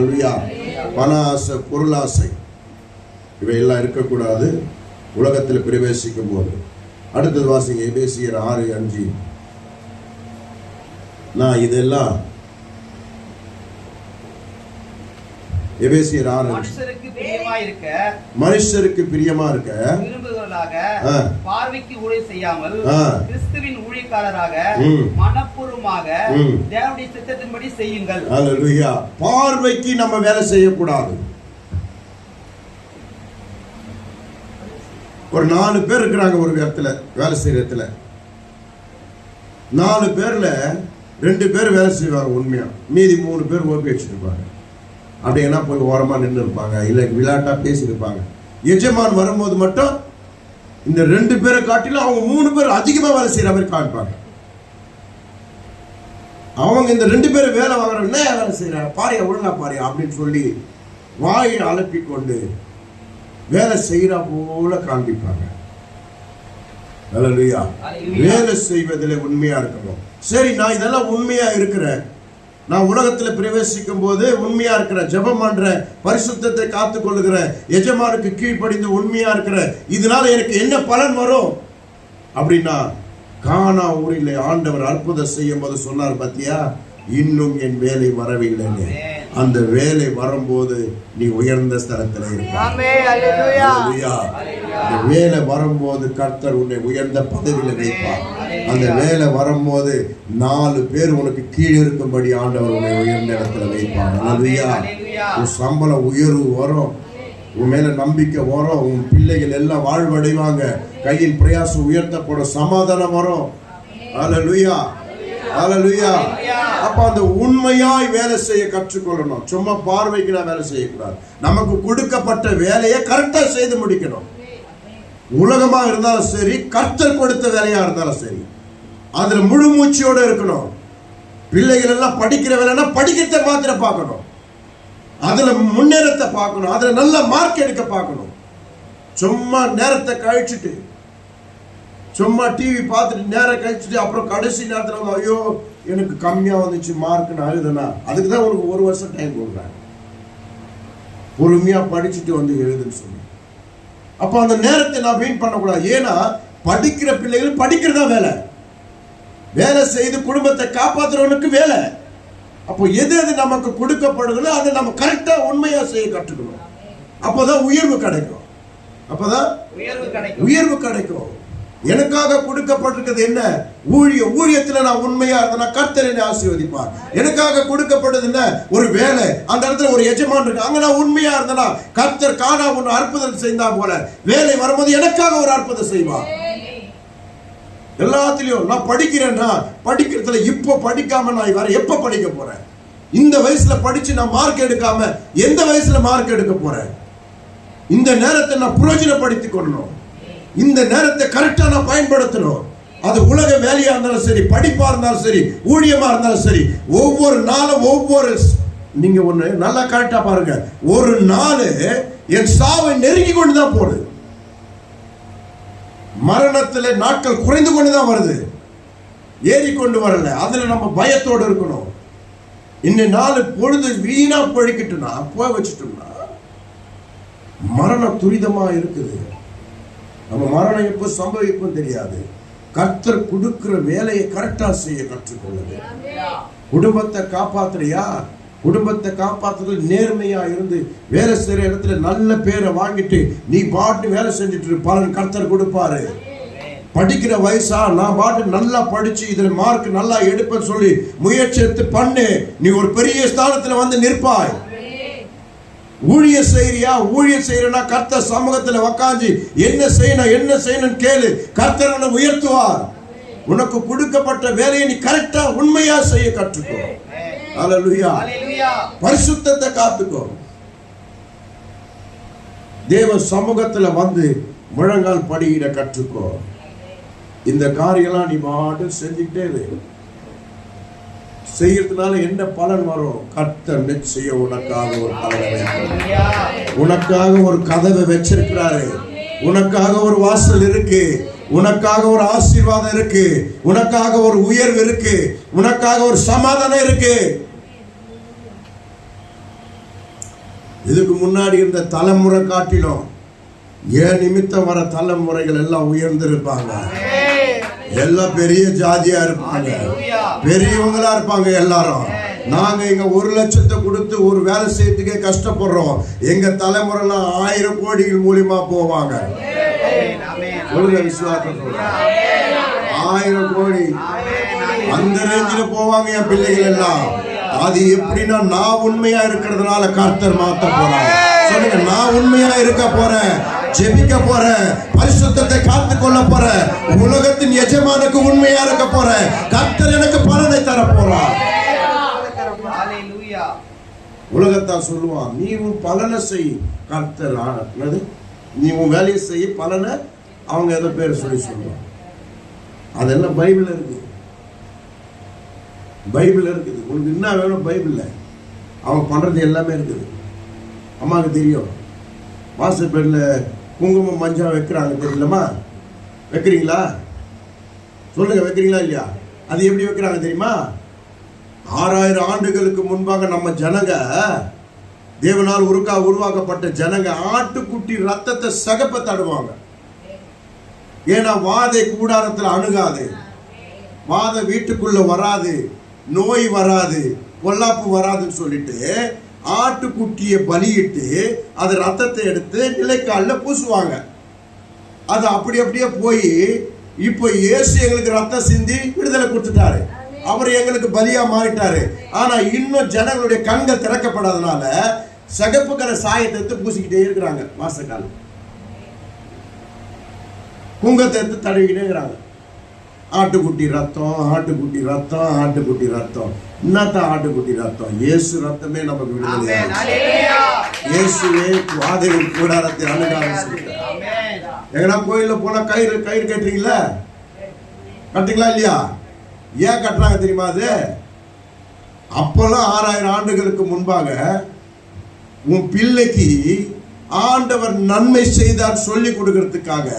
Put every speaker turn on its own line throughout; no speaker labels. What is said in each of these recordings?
அல்லேலூயா. பண ஆசை, பொருளாசை இவையெல்லாம் இருக்கக்கூடாது உலகத்தில் பிரவேசிக்கும் போது. அடுத்தது வாசிங்க, எபேசியர் 6:5. நான் இதெல்லாம் எபேசியர் 6, மனுஷருக்கு பிரியமா இருக்க
விரும்புகிறவர்களாக, பார்வைக்கு ஊழியம் செய்யாமல் கிறிஸ்துவின் ஊழியக்காரராக மனப்பூர்வமாக தேவனுடைய சித்தத்தின்படி செய்யுங்கள்.
அல்லேலூயா. பார்வைக்கு நம்ம வேலை செய்யக்கூடாது. ஒரு 4 பேர் இருக்கிறாங்க ஒரு இடத்துல வேலை செய்யற இடத்துல. 4 பேர்ல 2 பேர் வேலை செய்வாங்க உண்மையா, மீதி 3 பேர் ஓப்பி வச்சிருப்பாங்க. அப்படின்னா போய் ஓரமா நின்று இருப்பாங்க, இல்லை விளையாட்டா பேசியிருப்பாங்க. எஜமான் வரும்போது மட்டும் இந்த 2 பேரை காட்டிலும் அவங்க 3 பேர் அதிகமா வேலை செய்யற மாதிரி காமிப்பாங்க. அவங்க இந்த 2 பேர் வேலை வாங்குற, என்ன வேலை செய்யற பாரியா, ஒழுங்கா பாரியா அப்படின்னு சொல்லி வாயை அலப்பி கொண்டு வேலை செய்யறா போல காண்பிப்பாங்க. அல்லேலூயா. வேலை செய்வதில் உண்மையா இருக்கணும். சரி, நான் இதெல்லாம் உண்மையா இருக்கிறேன், நான் உலகத்துல பிரவேசிக்கும் போது உண்மையா இருக்கிறேன், ஜெபம் பண்றேன், பரிசுத்தத்தை காத்துக் கொள்ளுகிறேன், எஜமானுக்கு கீழ்ப்படிந்து உண்மையா இருக்கிறேன், இதனால எனக்கு என்ன பலன் வரும் அப்படின்னா, கானா ஊரில் ஆண்டவர் அற்புதம் செய்யும் போது சொன்னார் பாத்தியா, இன்னும் என் வேலை வரவில்லைன்னு. அந்த வேலை வரும்போது நீ உயர்ந்த ஸ்தலத்தில் இருப்பாய். அந்த வேலை வரும்போது கர்த்தர் உன்னை உயர்ந்த பதவியில் வைப்பார். அந்த வேலை வரும்போது 4 பேர் உனக்கு கீழே இருக்கும்படி ஆண்டவர் உன்னை உயர்ந்த இடத்துல வைப்பார். அல்லேலூயா. உன் சம்பளம் உயர்வு வரும், உன் மேல நம்பிக்கை வரும், உன் பிள்ளைகள் எல்லாம் வாழ்வடைவாங்க, கையின் பிரயாசம் உயர்த்தப்படும், சமாதானம் வரும். அல்லேலூயா. அல்லேலூயா. அப்ப அந்த உண்மையாய் வேலை செய்ய கற்றுக்கொள்ளணும். சும்மா பார்வைக்கு நான் வேலை செய்யக்கூடாது. நமக்கு கொடுக்கப்பட்ட வேலையை கரெக்டா செய்து முடிக்கணும். உலகமா இருந்தாலும் சரி, கர்த்தர் கொடுத்த வேலையா இருந்தாலும் சரி, அதுல முழு மூச்சியோட இருக்கணும். பிள்ளைகள் எல்லாம் படிக்கிற வேலைன்னா படிக்கிறத மாத்திர பார்க்கணும், அதுல முன்னேறத்தை பார்க்கணும், அதுல நல்ல மார்க் எடுக்க பார்க்கணும். சும்மா நேரத்தை கழிச்சுட்டு, சும்மா டிவி பார்த்துட்டு நேரம் கழிச்சுட்டு அப்புறம் கடைசி நேரத்தில் வந்து ஐயோ எனக்கு கம்மியா வந்துச்சு மார்க்னு அழுதுனா, அதுக்கு தான் உனக்கு 1 வருஷம் டைம் கொடுக்குறாங்க. பொறுமையா படிச்சுட்டு வந்து எழுதுன்னு சொல்லி. அப்ப அந்த நேரத்தை நான் வீண் பண்ணக்கூடாது. ஏன்னா படிக்கிற பிள்ளைகள் படிக்கிறதா வேலை, வேலை செய்து குடும்பத்தை காப்பாற்றுறவனுக்கு வேலை. அப்போ எது எது நமக்கு கொடுக்கப்படுதோ அதை நம்ம கரெக்டா உண்மையா செய்ய கற்றுக்கணும். அப்பதான் உயர்வு கிடைக்கும். அப்பதான் உயர்வு கிடைக்கும். எனக்காக கொடுக்கப்பட்டிருக்கிறது என்ன? ஊழியம். ஊழியத்துல நான் உண்மையா இருந்தேன்னா கர்த்தர் என்னை ஆசீர்வதிப்பார். எனக்காக கொடுக்கப்பட்டது என்ன? ஒரு வேலை. அந்த இடத்துல ஒரு எஜமான் இருக்கு, அங்க நான் உண்மையா இருந்தேன்னா கர்த்தர் காணா ஒன்று அற்புதம் செய்தா போல வேலை வரும்போது எனக்காக ஒரு அற்புதம் செய்வார். எல்லாத்திலையும் நான் படிக்கிறேன்னா படிக்கிறதுல இப்போ படிக்காம நான் வேற எப்ப படிக்க போறேன்? இந்த வயசுல படிச்சு நான் மார்க் எடுக்காம எந்த வயசுல மார்க் எடுக்க போறேன்? இந்த நேரத்தை நான் பிரயோஜனப்படுத்திக் கொள்ளணும். இந்த நேரத்தை கரெக்டா நான் பயன்படுத்தணும். அது உலக வேலையா இருந்தாலும் சரி, படிப்பா இருந்தாலும் சரி, ஊழியமா இருந்தாலும் சரி, ஒவ்வொரு நாளும் ஒவ்வொரு, நீங்க ஒண்ணு நல்லா கரெக்டா பாருங்க, ஒரு நாள் என் சாவை நெருங்கி கொண்டுதான் போகுது. மரணத்துல நாட்கள் குறைந்து கொண்டுதான் வருது, ஏறிக்கொண்டு வரல. அதுல நம்ம பயத்தோடு இருக்கணும். இன்னும் 4 பொழுது வீணா பழிக்கிட்டுனா போய் வச்சுட்டோம்னா மரணம் துரிதமா இருக்குது. நம்ம மரணம் எப்போ சம்பவிக்கும் தெரியாது. கர்த்தர் கொடுக்கிற வேலையை கரெக்டா செய்ய கற்றுக்கொள்ளுது. குடும்பத்தை காப்பாத்துறியா? குடும்பத்தை காப்பாற்றுறது நேர்மையா இருந்து வேலை செய்யற இடத்துல நல்ல பேரை வாங்கிட்டு நீ பாட்டு வேலை செஞ்சுட்டு பலன் கர்த்தர் கொடுப்பாரு. படிக்கிற வயசா நான் பாட்டு நல்லா படிச்சு இதுல மார்க் நல்லா எடுப்பேன்னு சொல்லி முயற்சி எடுத்து பண்ணு, நீ ஒரு பெரிய ஸ்தானத்துல வந்து நிற்பாய். ஊழியம் செய்யறியா? ஊழியம் செய்யறனா கர்த்தர் சமூகத்துல உட்கார்ந்து என்ன செய்யணும் கேளு, கர்த்தர் உன்னை உயர்த்துவார். உனக்கு கொடுக்கப்பட்ட வேலையை நீ கரெக்டா உண்மையா செய்ய கற்றுக்கோ. அல்லேலூயா. பரிசுத்தத்தை காத்துக்கோ. தேவ சமூகத்துல வந்து முழங்கால் படியிட கற்றுக்கோ. இந்த காரியெல்லாம் நீ பாட்டு செஞ்சுக்கிட்டே இரு. செய்யறதுனால என்ன பலன் வரும்? கர்த்தர் நிச்சயம் உனக்காக ஒரு பலனை வைக்கிறார். உனக்காக ஒரு கதவை வச்சிருக்கிறாரு. உனக்காக ஒரு வாசல் இருக்கு. உனக்காக ஒரு ஆசீர்வாதம் இருக்கு. உனக்காக ஒரு உயர்வு இருக்கு. உனக்காக ஒரு சமாதானம் இருக்கு. இதுக்கு முன்னாடி இருந்த தலைமுறை காட்டிலும் ஏன் நிமித்தம் வர தலைமுறைகள் எல்லாம் உயர்ந்திருப்பாங்க. எல்லாம் பெரிய ஜாதியா இருப்பாங்க, பெரியவங்களா இருப்பாங்க எல்லாரும். நாங்க இங்க 1 லட்சத்தை கொடுத்து ஒரு வேலை செய்யறதுக்கே கஷ்டப்படுறோம். எங்க தலைமுறைலாம் 1000 கோடிகள் மூலியமா போவாங்க. விசுவாசம் 1000 கோடி அந்த ரேஞ்சில போவாங்க என் பிள்ளைகள் எல்லாம். அது எப்படின்னா நான் உண்மையா இருக்கிறதுனால கர்த்தர் மாத்த போறாங்க. சொல்லுங்க, நான் உண்மையா இருக்க போறேன், ஜெபிக்க போறேன், பரிசுத்தத்தை காத்து கொள்ள போறேன், உலகத்தின் எஜமானுக்கு உண்மையா இருக்க போறேன். கர்த்தர் எனக்கு பலனை தர போறார். உலகத்தான் சொல்லுவான், நீ உன் பலனை செய், கர்த்தர் நீ உன் வேலையை செய்ய பலனை அவங்க ஏதோ பேர் சொல்லி சொல்லுவாங்க. அதெல்லாம் பைபிள் இருக்கு, பைபிள் இருக்குது. உனக்கு என்ன வேணும் பைபிள்ல அவங்க பண்றது எல்லாமே இருக்குது. அம்மாவுக்கு தெரியும், வாசப்பேர்ல குங்குமம் மஞ்சள் வைக்கிறாங்க தெரியலமா? வைக்கிறீங்களா? சொல்லுங்க, வைக்கிறீங்களா இல்லையா? அது எப்படி வைக்கிறாங்க தெரியுமா? 6000 ஆண்டுகளுக்கு முன்பாக நம்ம ஜனங்க, தேவனால் உருவாக்கப்பட்ட ஜனங்க ஆட்டுக்குட்டி ரத்தத்தை சகப்ப தடுவாங்க. ஏன்னா வாதை கூடாரத்தில் அணுகாது, வாதை வீட்டுக்குள்ள வராது, நோய் வராது, பொல்லாப்பு வராதுன்னு சொல்லிட்டு ஆட்டுக்குட்டியை பலியிட்டு அது ரத்தத்தை எடுத்து நிலைக்காலில் பூசுவாங்க. அது அப்படியே போய் இப்போ இயேசு எங்களுக்கு ரத்தம் சிந்தி விடுதலை கொடுத்துட்டாரு. அவர் எங்களுக்கு பலியா மாறிட்டாரு. ஆனா இன்னும் ஜனங்களுடைய கண்கள் திறக்கப்படாதனால சகப்பு கலர் சாயத்தை எடுத்து பூசிக்கிட்டே இருக்கிறாங்க. வாசக்கால குங்கத்தை எடுத்து தடவிக்கிட்டே இருக்கிறாங்க. ஆட்டுக்குட்டி ரத்தம், ஆட்டுக்குட்டி ரத்தம், ஆட்டுக்குட்டி ரத்தம். என்னத்தான் ஆட்டுக்குட்டி ரத்தம்? இயேசு ரத்தமே நமக்கு விடுதலை. இயேசுவே வாதை கூடாரத்தை அணுகாது. எங்கன்னா கோயில்ல போனா கயிறு கட்டுறீங்களா? கட்டுங்களா இல்லையா? ஏன் கட்டுறாங்க தெரியுமா? அது அப்பெல்லாம் 6000 ஆண்டுகளுக்கு முன்பாக உன் பிள்ளைக்கு ஆண்டவர் நன்மை செய்தார் சொல்லி கொடுக்கறதுக்காக.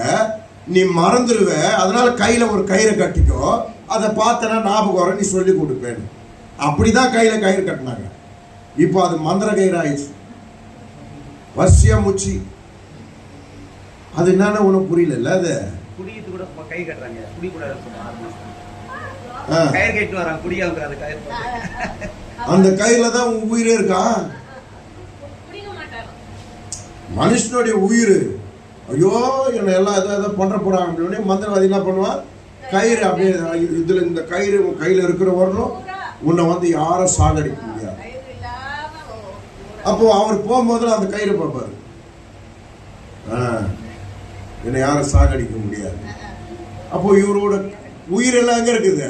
நீ மறந்துடுவ, அதனால கையில ஒரு கயிறை கட்டிக்கோ, அதை பார்த்தனா ஞாபகம் வர நீ சொல்லி கொடுப்பேன். அப்படிதான் கையில கயிறு கட்டினாங்க. இப்போ அது மந்திர கயிறு ஆயிடுச்சு, வசிய முச்சி. அது என்னன்னு உனக்கு புரியல. அது
கை கட்டுறாங்க, குடி கூட கயிறு கட்டி வராங்க, குடியாங்க.
அந்த கயிறுல தான் உன் உயிரே இருக்கா. மனுஷனுடைய உயிர். ஐயோ என்ன எல்லாம் எதை பண்ற போறாங்க அப்படின்னு மந்திரவாதி என்ன பண்ணுவான்? கயிறு அப்படியே இதுல இந்த கயிறு உன் கையில இருக்கிற வரணும், உன்னை வந்து யாரும் சாகடிக்க முடியாது. அப்போ அவர் போகும்போது அந்த கயிறு பார்ப்பாரு, என்னை யாரும் சாகடிக்க முடியாது. அப்போ இவரோட உயிரெல்லாம் எங்க இருக்குது?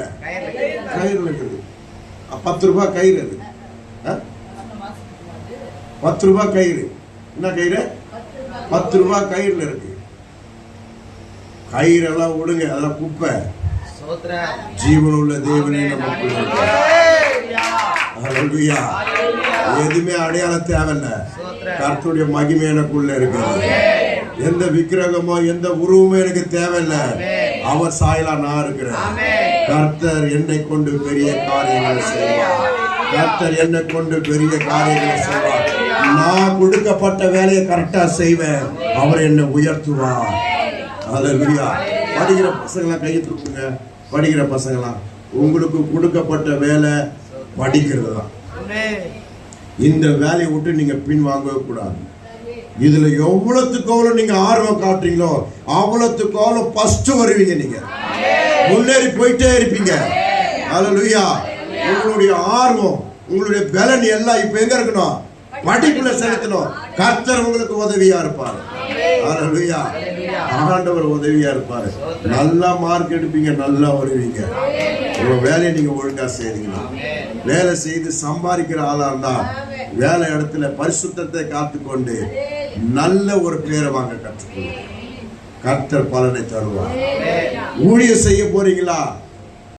கயிறுல இருக்குது. 10 ரூபாய் கயிறு. அது 10 ரூபாய் கயிறு. என்ன கயிறு? 10 ரூபாய் கயிறுல இருக்கு. கயிறெல்லாம் விடுங்க, அதெல்லாம் குப்பை. ஜீவனுள்ள தேவனே நமக்கு எதுவுமே அடையாளம் தேவையில்ல. கர்த்தருடைய மகிமை எனக்குள்ள இருக்கிறது. எந்த விக்கிரகமோ எந்த உருவமோ எனக்கு தேவையில்லை. அவர் சாயலா நான் இருக்கிறேன். கர்த்தர் என்னை கொண்டு பெரிய காரியங்களை செய்வார். கர்த்தர் என்னை கொண்டு பெரிய காரியங்களை செய்வார். நான் கொடுக்கப்பட்ட வேலையை கரெக்டா செய்வேன். அவர் என்னை உயர்த்துவார். அல்லேலூயா. படிக்கிற பசங்களாம் கையை தூக்குங்க. படிக்கிற பசங்களாம், உங்களுக்கு கொடுக்கப்பட்ட வேலை படிக்கிறது தான். இந்த வேலையை விட்டு நீங்க பின் வாங்கவே கூடாது. இதுல எவ்வளவுக்கு எவ்வளவு நீங்க ஆர்வம் காட்டுறீங்களோ அவ்வளவுக்கு எவ்வளவு ஃபர்ஸ்ட் வருவீங்க. நீங்க முன்னேறி போயிட்டே இருப்பீங்க. அல்லேலூயா. உங்களுடைய ஆர்வம், உங்களுடைய பலன் எல்லாம் இப்ப எங்க இருக்கணும்? படிப்புல செலுத்தணும். கர்த்தர் உங்களுக்கு உதவியா இருப்பாரு. அல்லேலூயா. ஆண்டவர் உதவியா இருப்பாரு. நல்லா மார்க் எடுப்பீங்க, நல்லா வருவீங்க. உங்க வேலையை நீங்க ஒழுங்கா செய்றீங்க. வேலை செய்து சம்பாதிக்கிற ஆளா இருந்தா வேலை இடத்துல பரிசுத்தத்தை காத்துக்கொண்டு நல்ல ஒரு பேரை வாங்க கற்றுக்கொள்ளுங்க. கர்த்தர் பலனை தருவார். ஊழியம் செய்ய போறீங்களா?